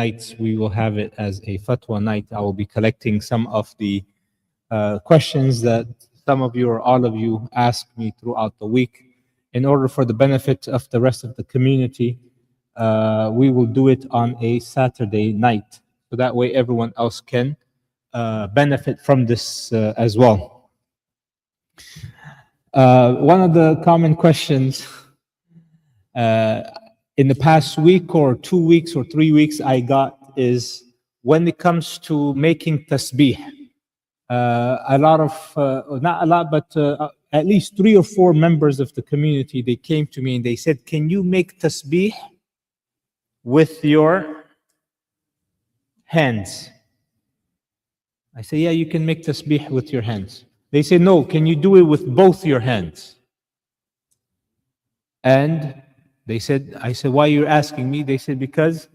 nights, we will have it as a fatwa night. I will be collecting some of the questions that some of you or all of you ask me throughout the week. In order for the benefit of the rest of the community, we will do it on a Saturday night. So that way everyone else can benefit from this as well. One of the common questions in the past week or 2 weeks or 3 weeks I got is when it comes to making tasbih. A lot of, not a lot, but at least 3 or 4 members of the community, they came to me and they said, can you make tasbih with your hands? I say, yeah, you can make tasbih with your hands. They say, no, can you do it with both your hands? And they said, I said, why are you asking me? They said, because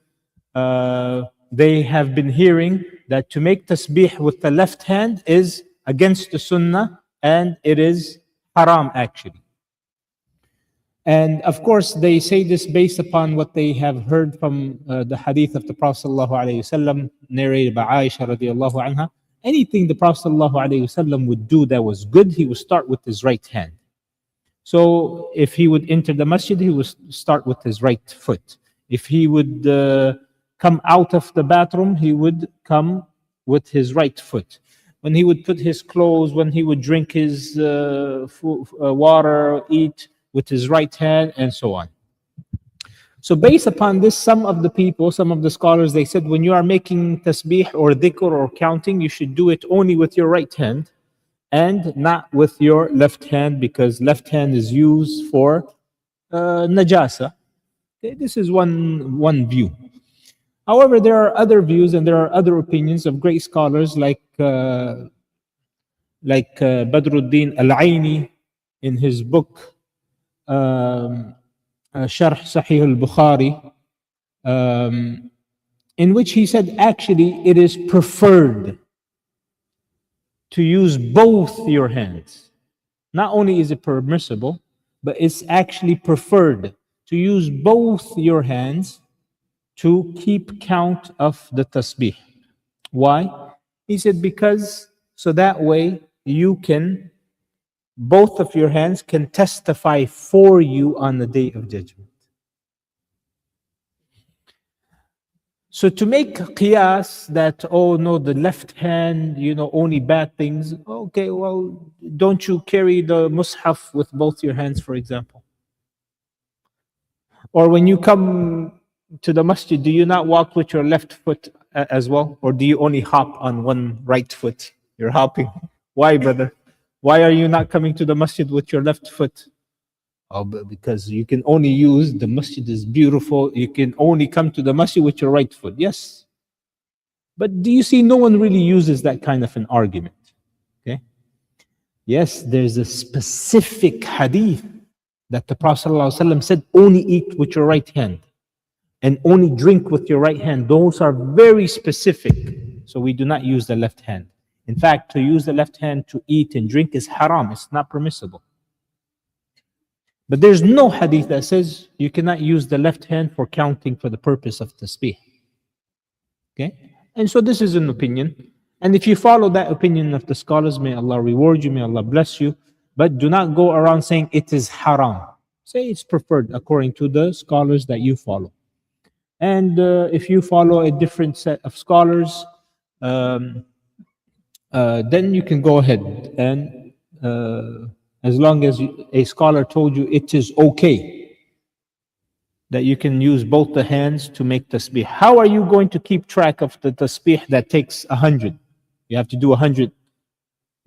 they have been hearing that to make tasbih with the left hand is against the sunnah and it is haram actually. And of course, they say this based upon what they have heard from the hadith of the Prophet ﷺ, narrated by Aisha radiallahu anha. Anything the Prophet ﷺ would do that was good, he would start with his right hand. So if he would enter the masjid, he would start with his right foot. If he would come out of the bathroom, he would come with his right foot. When he would put his clothes, when he would drink his water, eat with his right hand, and so on. So based upon this, some of the people, some of the scholars, they said when you are making tasbih or dhikr or counting, you should do it only with your right hand and not with your left hand, because left hand is used for najasa. Okay, this is one view. However, there are other views and there are other opinions of great scholars like Badruddin Al-Aini in his book Sharh Sahih al-Bukhari, in which he said actually it is preferred to use both your hands. Not only is it permissible, but it's actually preferred to use both your hands to keep count of the tasbih. Why? He said because so that way you can, both of your hands can testify for you on the day of judgment. So to make qiyas that, oh no, the left hand, only bad things. Okay, well, don't you carry the mushaf with both your hands, for example? Or when you come to the masjid, do you not walk with your left foot as well? Or do you only hop on one right foot? You're hopping. Why, brother? Why are you not coming to the masjid with your left foot? Oh, because you can only use, the masjid is beautiful, you can only come to the masjid with your right foot. Yes. But do you see, no one really uses that kind of an argument. Okay? Yes, there's a specific hadith that the Prophet ﷺ said, only eat with your right hand and only drink with your right hand. Those are very specific. So we do not use the left hand. In fact, to use the left hand to eat and drink is haram. It's not permissible. But there's no hadith that says you cannot use the left hand for counting for the purpose of tasbih. Okay? And so this is an opinion. And if you follow that opinion of the scholars, may Allah reward you, may Allah bless you. But do not go around saying it is haram. Say it's preferred according to the scholars that you follow. And if you follow a different set of scholars, then you can go ahead and as long as a scholar told you it is okay that you can use both the hands to make tasbih. How are you going to keep track of the tasbih that takes 100? You have to do 100.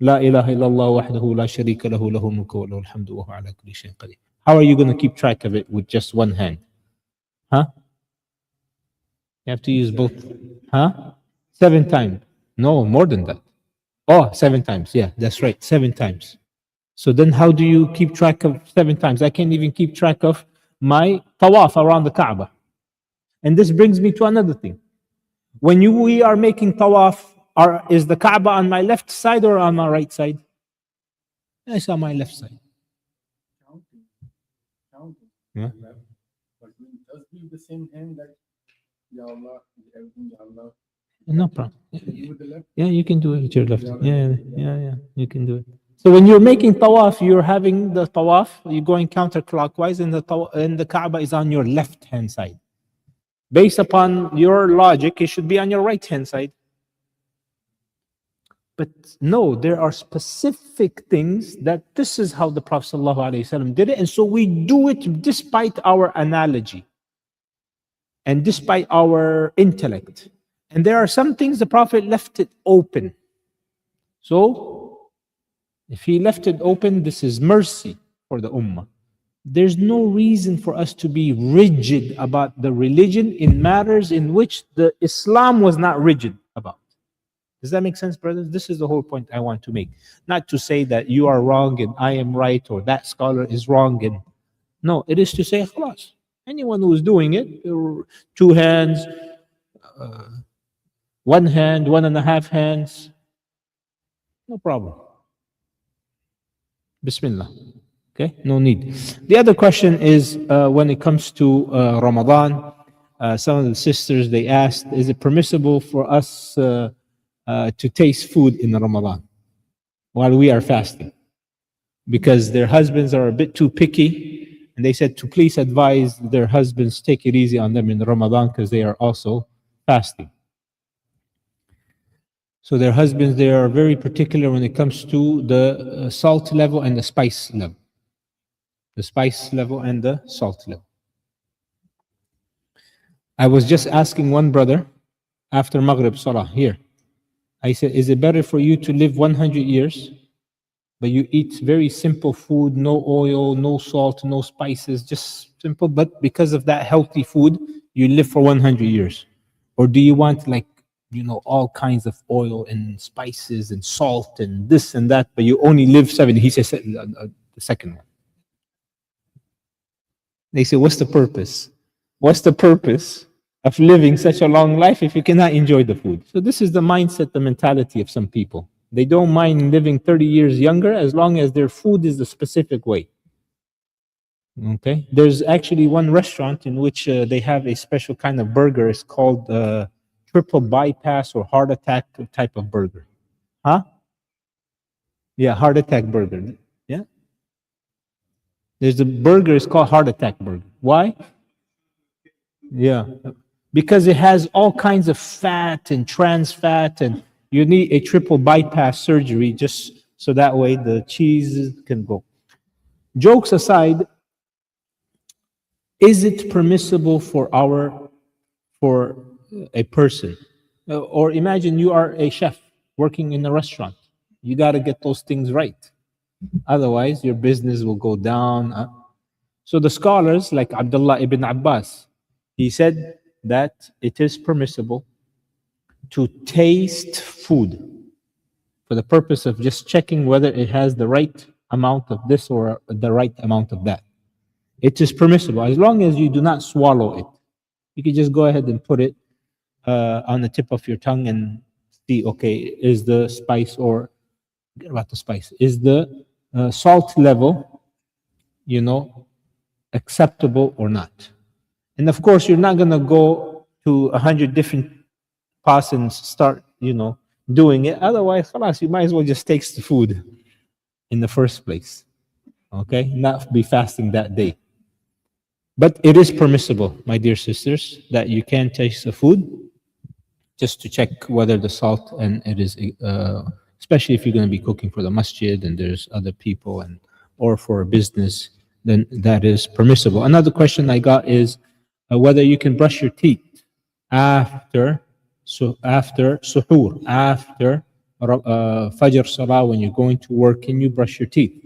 La ilaha illallah wahdahu la sharika lahu lahu mulku wa lahu alhamdu wa huwa ala kulli shay'in qadir. How are you going to keep track of it with just one hand? Huh? You have to use both. Huh? 7 times. No, more than that. Oh, 7 times. Yeah, that's right. 7 times. So then how do you keep track of 7 times? I can't even keep track of my tawaf around the Kaaba. And this brings me to another thing. When we are making tawaf, is the Kaaba on my left side or on my right side? It's on my left side. Counting. Yeah. But it does be the same hand that No problem. Yeah, you can do it with your left. Yeah. You can do it. So when you're making tawaf, you're having the tawaf, you're going counterclockwise, and and the Kaaba is on your left hand side. Based upon your logic, it should be on your right hand side. But no, there are specific things that this is how the Prophet ﷺ did it, and so we do it despite our analogy and despite our intellect. And there are some things the Prophet left it open. So, if he left it open, this is mercy for the Ummah. There's no reason for us to be rigid about the religion in matters in which the Islam was not rigid about. Does that make sense, brothers? This is the whole point I want to make. Not to say that you are wrong and I am right, or that scholar is wrong. And no, it is to say, khalas, anyone who is doing it, 2 hands, 1 hand, 1.5 hands, no problem. Bismillah. Okay, no need. The other question is when it comes to Ramadan, some of the sisters, they asked, is it permissible for us to taste food in Ramadan while we are fasting? Because their husbands are a bit too picky, and they said to please advise their husbands take it easy on them in Ramadan because they are also fasting. So their husbands, they are very particular when it comes to the salt level and the spice level. The spice level and the salt level. I was just asking one brother after Maghrib Salah here. I said, is it better for you to live 100 years, but you eat very simple food, no oil, no salt, no spices, just simple, but because of that healthy food, you live for 100 years? Or do you want all kinds of oil and spices and salt and this and that, but you only live 70? He says the second one. They say, what's the purpose? What's the purpose of living such a long life if you cannot enjoy the food? So this is the mindset, the mentality of some people. They don't mind living 30 years younger as long as their food is the specific way. Okay? There's actually one restaurant in which they have a special kind of burger. It's called triple bypass or heart attack type of burger. Huh? Yeah, heart attack burger. Yeah? There's a burger, it's called heart attack burger. Why? Yeah. Because it has all kinds of fat and trans fat, and you need a triple bypass surgery just so that way the cheese can go. Jokes aside, is it permissible for a person, or imagine you are a chef working in a restaurant, you got to get those things right, otherwise your business will go down. So the scholars like Abdullah ibn Abbas, he said that it is permissible to taste food for the purpose of just checking whether it has the right amount of this or the right amount of that. It is permissible as long as you do not swallow it. You can just go ahead and put it on the tip of your tongue and see, okay, is the spice, or forget about the spice, is the salt level, acceptable or not? And of course, you're not going to go to 100 different pots and start, doing it. Otherwise, khalas, you might as well just taste the food in the first place. Okay? Not be fasting that day. But it is permissible, my dear sisters, that you can taste the food just to check whether the salt, and it is, especially if you're going to be cooking for the masjid and there's other people, or for a business, then that is permissible. Another question I got is whether you can brush your teeth after suhoor, after Fajr Salah, when you're going to work, can you brush your teeth?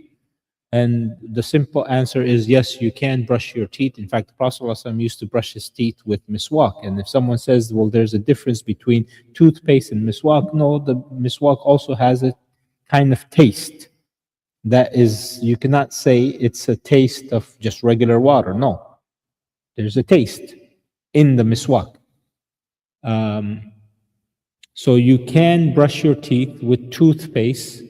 And the simple answer is yes, you can brush your teeth. In fact, the Prophet ﷺ used to brush his teeth with miswak. And if someone says, well, there's a difference between toothpaste and miswak, no, the miswak also has a kind of taste. That is, you cannot say it's a taste of just regular water. No, there's a taste in the miswak. So you can brush your teeth with toothpaste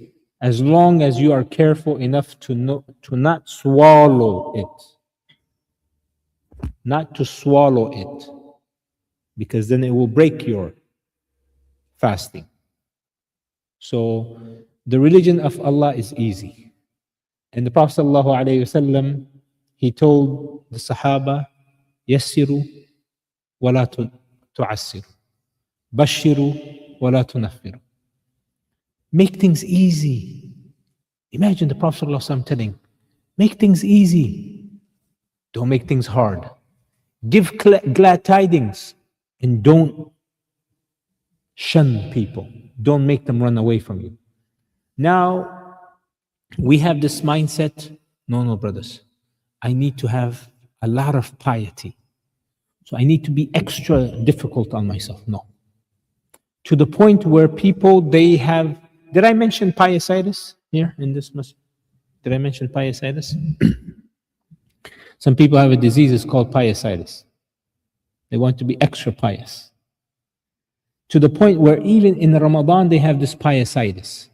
as long as you are careful enough to not swallow it. Not to swallow it. because then it will break your fasting. So the religion of Allah is easy. And the Prophet ﷺ, he told the Sahaba, Yassiru wa la tu'assiru. Bashiru wa la tunaffiru. Make things easy. Imagine the Prophet ﷺ telling, make things easy. Don't make things hard. Give glad tidings and don't shun people. Don't make them run away from you. Now, we have this mindset, no, brothers. I need to have a lot of piety. So I need to be extra difficult on myself. No. To the point where people, they have, did I mention piesitis here in this masjid? Did I mention piesitis? Some people have a disease, it's called piesitis. They want to be extra pious. To the point where even in Ramadan, they have this piesitis.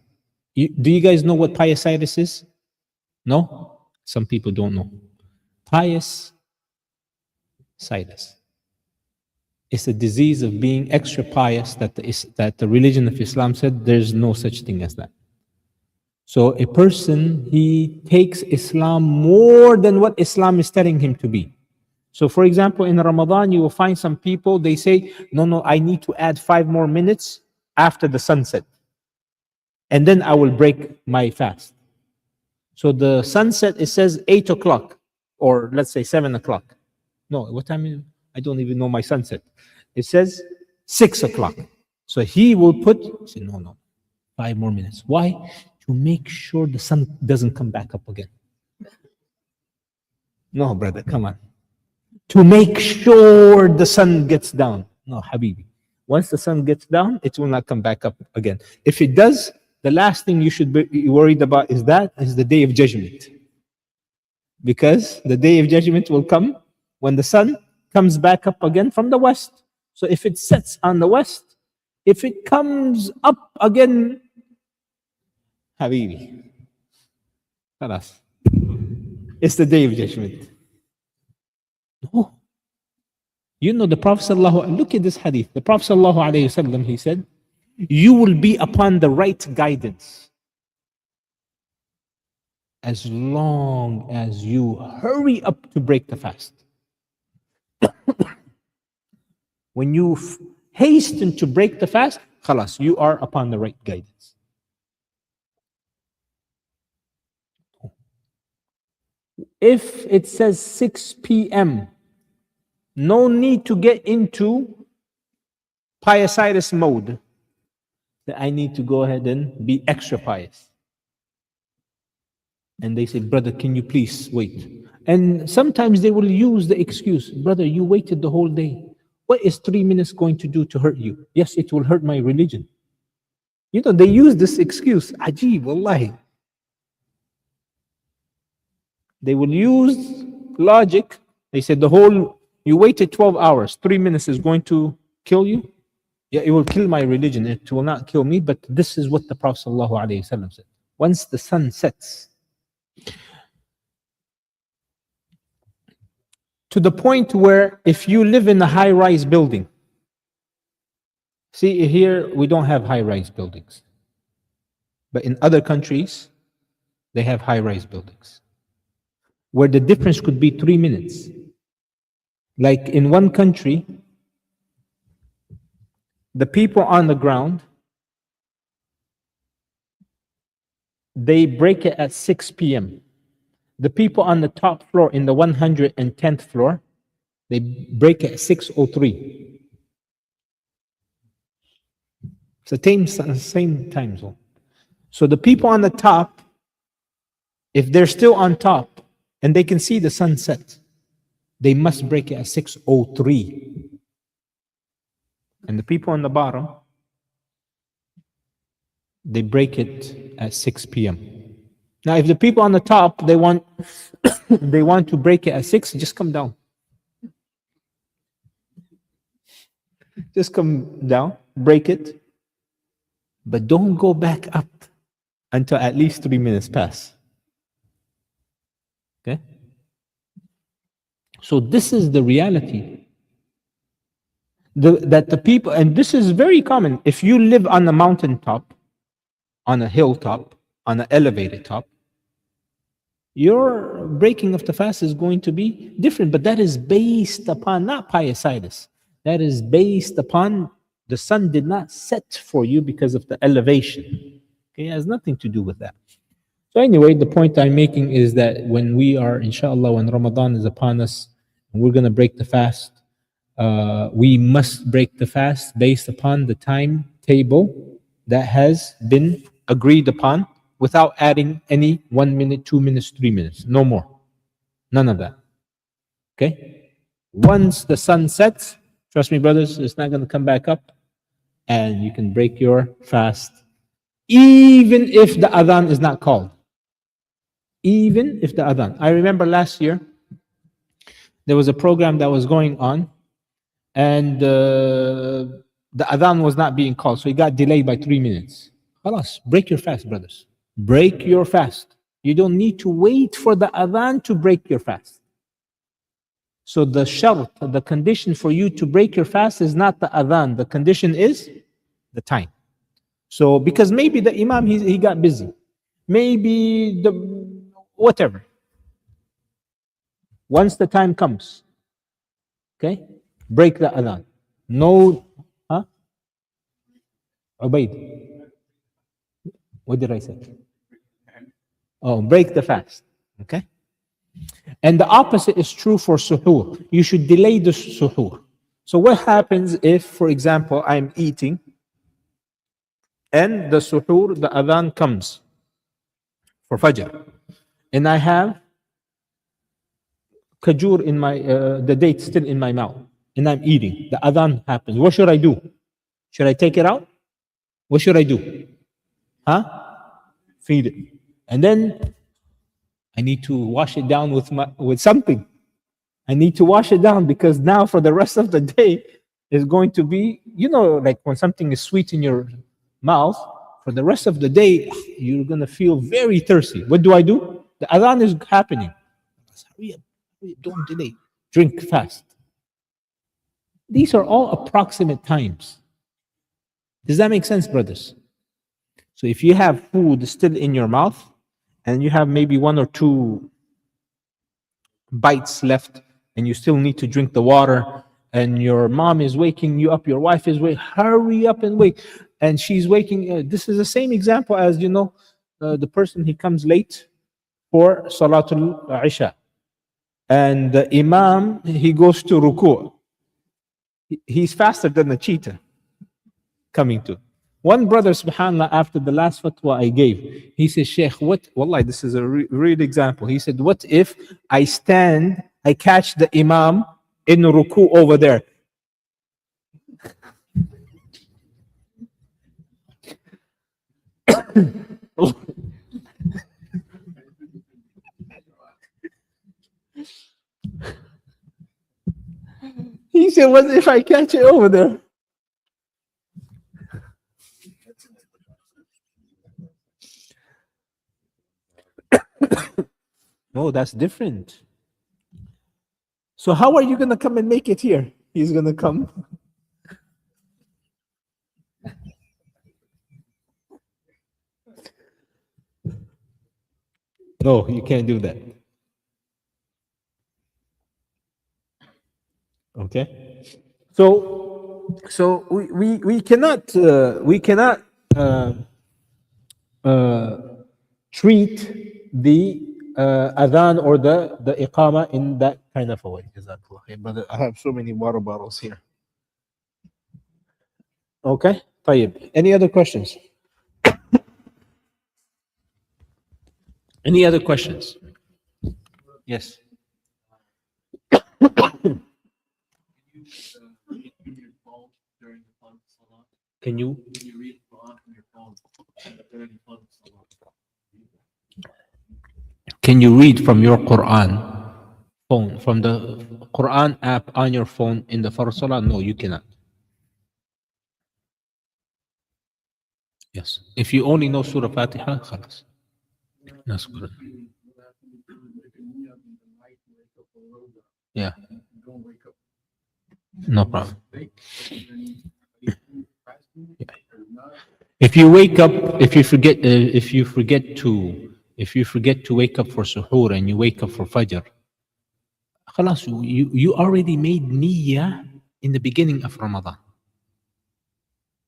Do you guys know what piesitis is? No? Some people don't know. Pious situs. It's a disease of being extra pious that the religion of Islam said there's no such thing as that. So a person, he takes Islam more than what Islam is telling him to be. So for example, in Ramadan, you will find some people, they say, no, I need to add 5 more minutes after the sunset. And then I will break my fast. So the sunset, it says 8 o'clock, or let's say 7 o'clock. No, what time is it? I don't even know my sunset. It says 6 o'clock. So he will say, no, 5 more minutes. Why? To make sure the sun doesn't come back up again. No, brother, come on. To make sure the sun gets down. No, Habibi. Once the sun gets down, it will not come back up again. If it does, the last thing you should be worried about is the day of judgment. Because the day of judgment will come when the sun comes back up again from the west. So if it sets on the west, if it comes up again, Habibi, khalas, it's the day of judgment. No. You know the Prophet look at this hadith. The Prophet ﷺ, he said, you will be upon the right guidance as long as you hurry up to break the fast. When you hasten to break the fast, khalas, you are upon the right guidance. If it says 6 p.m., no need to get into piesitis mode. That I need to go ahead and be extra pious. And they say, brother, can you please wait? And sometimes they will use the excuse, brother, you waited the whole day. What is 3 minutes going to do to hurt you? Yes, it will hurt my religion. You know, they use this excuse. Ajib, wallahi. They will use logic. They said you waited 12 hours, 3 minutes is going to kill you. Yeah, it will kill my religion. It will not kill me. But this is what the Prophet ﷺ said. Once the sun sets, to the point where if you live in a high-rise building, see here we don't have high-rise buildings, but in other countries they have high-rise buildings where the difference could be 3 minutes. Like in one country, the people on the ground, they break it at 6 p.m. The people on the top floor in the 110th floor, they break it at 6:03. It's the same time zone. So the people on the top, if they're still on top and they can see the sunset, they must break it at 6:03. And the people on the bottom, they break it at 6 p.m. Now, if the people on the top, they want to break it at 6, just come down. Just come down, break it, but don't go back up until at least 3 minutes pass. Okay? So this is the reality. That the people, and this is very common, if you live on a mountaintop, on a hilltop, on an elevated top, your breaking of the fast is going to be different. But that is based upon not piositis. That is based upon the sun did not set for you because of the elevation. Okay, it has nothing to do with that. So anyway, the point I'm making is that when we are, inshallah, when Ramadan is upon us, and we're going to break the fast, we must break the fast based upon the timetable that has been agreed upon without adding any 1 minute, 2 minutes, 3 minutes. No more. None of that. Okay? Once the sun sets, trust me, brothers, it's not going to come back up, and you can break your fast, even if the adhan is not called. Even if the adhan. I remember last year, there was a program that was going on, and the adhan was not being called, so it got delayed by 3 minutes. Khalas, break your fast, brothers. Break your fast. You don't need to wait for the adhan to break your fast. So the shart, the condition for you to break your fast is not the adhan. The condition is the time. So because maybe the imam, he got busy. Maybe the whatever. Once the time comes, okay, break the adhan. No, huh? Ubaid. What did I say? Oh, break the fast. Okay? And the opposite is true for suhoor. You should delay the suhoor. So what happens if, for example, I'm eating and the suhoor, the adhan comes for fajr, and I have kajur in my, the date still in my mouth, and I'm eating. The adhan happens. What should I do? Should I take it out? What should I do? Huh? Feed it. And then I need to wash it down with something. I need to wash it down, because now for the rest of the day is going to be, like when something is sweet in your mouth, for the rest of the day, you're going to feel very thirsty. What do? The adhan is happening. Hurry up, don't delay. Drink fast. These are all approximate times. Does that make sense, brothers? So if you have food still in your mouth and you have maybe 1 or 2 bites left, and you still need to drink the water, and your mom is waking you up, your wife is waking, hurry up and wake, and she's waking. This is the same example as, the person, he comes late for Salatul Isha, and the Imam, he goes to ruku'. He's faster than the cheetah coming to. One brother, subhanAllah, after the last fatwa I gave, he said, Shaykh, what, wallahi, this is a real example. He said, what if I catch the Imam in ruku over there? He said, what if I catch it over there? No, that's different. So how are you going to come and make it here? He's going to come. No, you can't do that. Okay. So we cannot treat the adhan or the iqama in that kind of a way. Jazakallah khair, brother. I have so many water bottles here. Okay. طيب. Any other questions? Any other questions? Yes. Can you read Quran from your phone during the Salah? Can you read from your Quran phone, from the Quran app on your phone in the Farz Salah? No, you cannot. Yes. If you only know Surah Fatiha, khalas. That's good. Yeah. No problem. If you wake up, if you forget to wake up for suhoor and you wake up for fajr, خلاص, you already made niyyah in the beginning of Ramadan.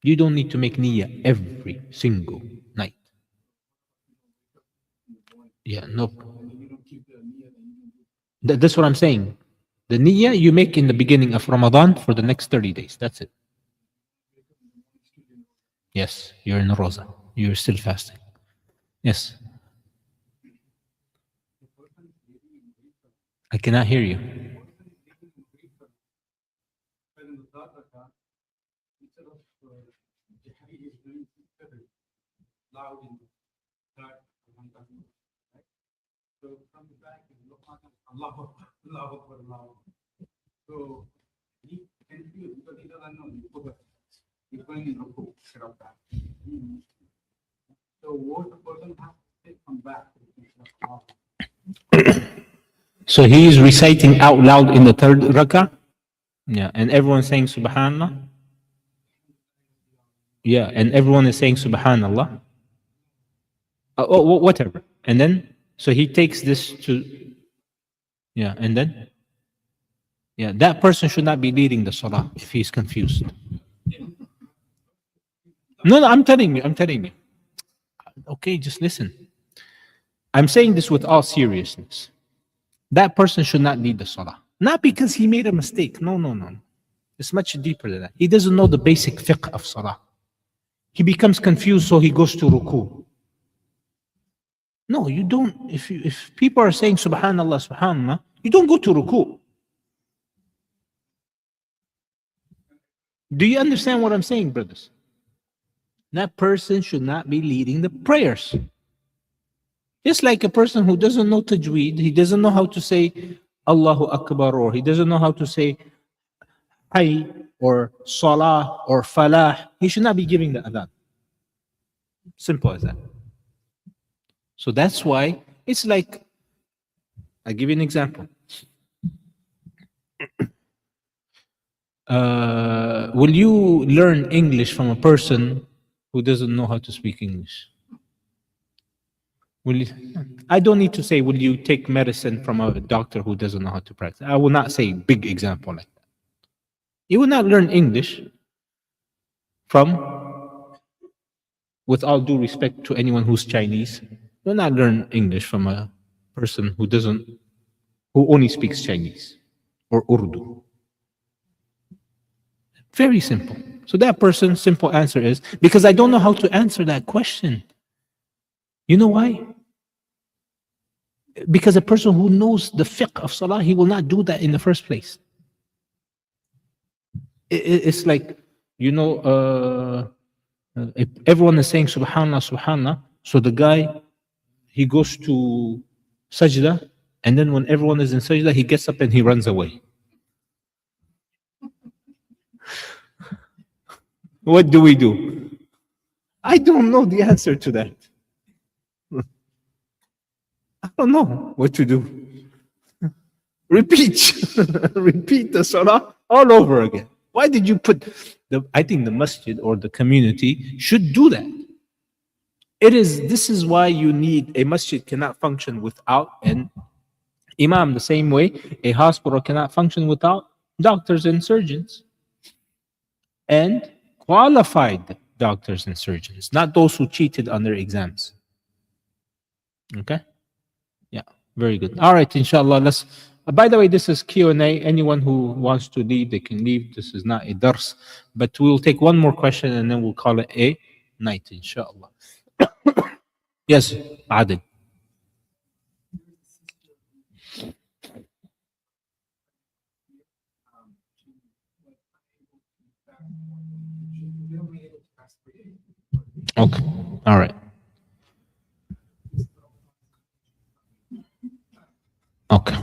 You don't need to make niyyah every single night. Yeah, no. That's what I'm saying. The niyyah you make in the beginning of Ramadan for the next 30 days. That's it. Yes, you're in Rosa. You're still fasting. Yes. I cannot hear you. So he is reciting out loud in the third rakah. Yeah, and everyone saying Subhanallah. Yeah, and everyone is saying Subhanallah. Whatever. And then, so he takes this to, yeah, and then, yeah, that person should not be leading the salah if he's confused. No, I'm telling you. Okay, just listen. I'm saying this with all seriousness. That person should not lead the salah. Not because he made a mistake. No. It's much deeper than that. He doesn't know the basic fiqh of salah. He becomes confused, so he goes to ruku. No, you don't. If people are saying Subhanallah, Subhanallah, you don't go to ruku. Do you understand what I'm saying, brothers? That person should not be leading the prayers. Just like a person who doesn't know tajweed, he doesn't know how to say Allahu Akbar, or he doesn't know how to say Hay or Salah or Falah, he should not be giving the adhan. Simple as that. So that's why it's like, I'll give you an example. Will you learn English from a person who doesn't know how to speak English? I don't need to say, will you take medicine from a doctor who doesn't know how to practice? I will not say big example like that. You will not learn English from, with all due respect to anyone who's Chinese, you will not learn English from a person who only speaks Chinese or Urdu. Very simple. So that person's simple answer is, because I don't know how to answer that question. You know why? Because a person who knows the fiqh of salah, he will not do that in the first place. It's like, if everyone is saying Subhanallah, Subhanallah, so the guy, he goes to sajda, and then when everyone is in sajda, he gets up and he runs away. What do we do? I don't know the answer to that. I don't know what to do. Repeat the salah all over again. Why did you put I think the masjid or the community should do that. This is why you need, a masjid cannot function without an imam, the same way a hospital cannot function without doctors and surgeons. And qualified doctors and surgeons, not those who cheated on their exams. Okay? Yeah, very good. All right, inshallah, let's. By the way, this is Q&A. Anyone who wants to leave, they can leave. This is not a dars. But we'll take one more question and then we'll call it a night, inshallah. Yes, Adil. Okay, all right. Okay.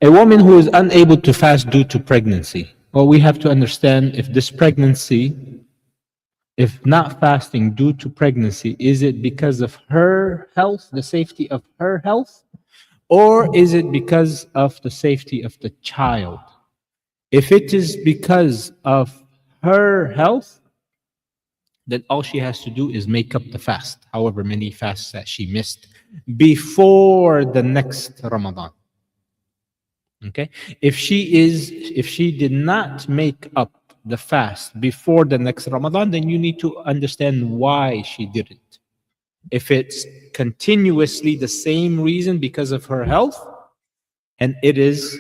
A woman who is unable to fast due to pregnancy. Well, we have to understand if this pregnancy, if not fasting due to pregnancy, is it because of her health, the safety of her health, Or is it because of the safety of the child? If it is because of her health, then all she has to do is make up the fast, however many fasts that she missed before the next Ramadan. Okay? If she did not make up the fast before the next Ramadan, then you need to understand why she didn't. If it's continuously the same reason because of her health, and it is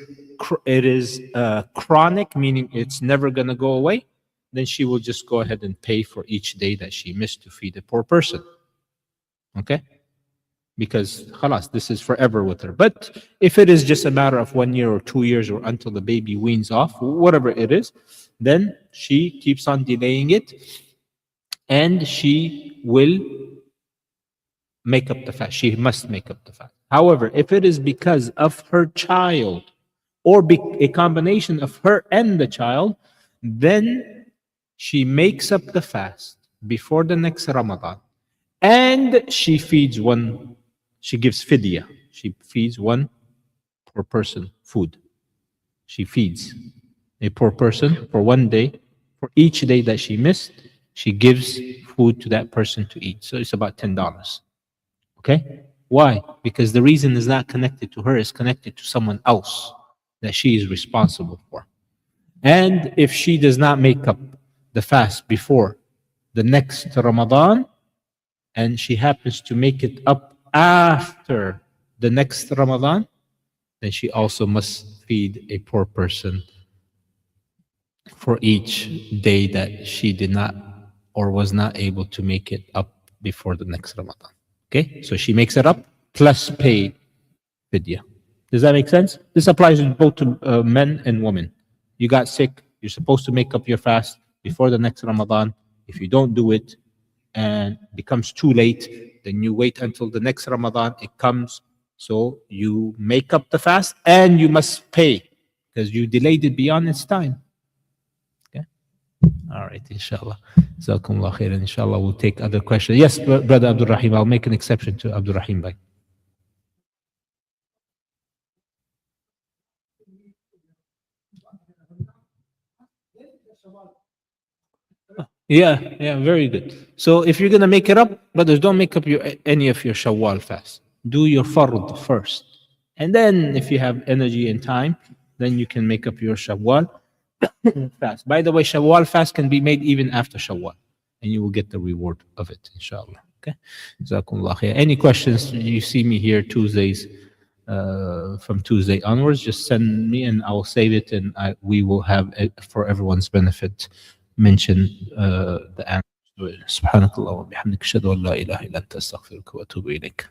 chronic, meaning it's never going to go away, then she will just go ahead and pay for each day that she missed to feed a poor person. Okay? Because khalas, this is forever with her. But if it is just a matter of 1 year or 2 years or until the baby weans off, whatever it is, then she keeps on delaying it, and she will make up the fast. She must make up the fast. However, if it is because of her child or a combination of her and the child, then she makes up the fast before the next Ramadan, and she feeds one. She gives fidya. She feeds one poor person food. She feeds a poor person for 1 day. For each day that she missed, she gives food to that person to eat. So it's about $10. Okay? Why? Because the reason is not connected to her, it's connected to someone else that she is responsible for. And if she does not make up the fast before the next Ramadan, and she happens to make it up after the next Ramadan, then she also must feed a poor person for each day that she did not or was not able to make it up before the next Ramadan. Okay, so she makes it up plus pay fidya. Does that make sense? This applies both to men and women. You got sick, you're supposed to make up your fast before the next Ramadan. If you don't do it and becomes too late, then you wait until the next Ramadan, it comes. So you make up the fast and you must pay because you delayed it beyond its time. Okay. All right, inshallah. Jazakumullah khairan. Inshallah, we'll take other questions. Yes, Brother Abdul Rahim, I'll make an exception to Abdul Rahim Bhai. Yeah, very good. So if you're gonna make it up, brothers, don't make up any of your Shawwal fast. Do your fard first, and then if you have energy and time, then you can make up your Shawwal fast. By the way, Shawwal fast can be made even after Shawwal, and you will get the reward of it, inshallah. Okay. Jazakumullah khair. Any questions? You see me here Tuesdays. From Tuesday onwards, just send me and I will save it, and we will have it for everyone's benefit. Mention the answer to it. سبحانك اللهم وبحمدك أشهد أن لا إله إلا أنت أستغفرك وأتوب إليك.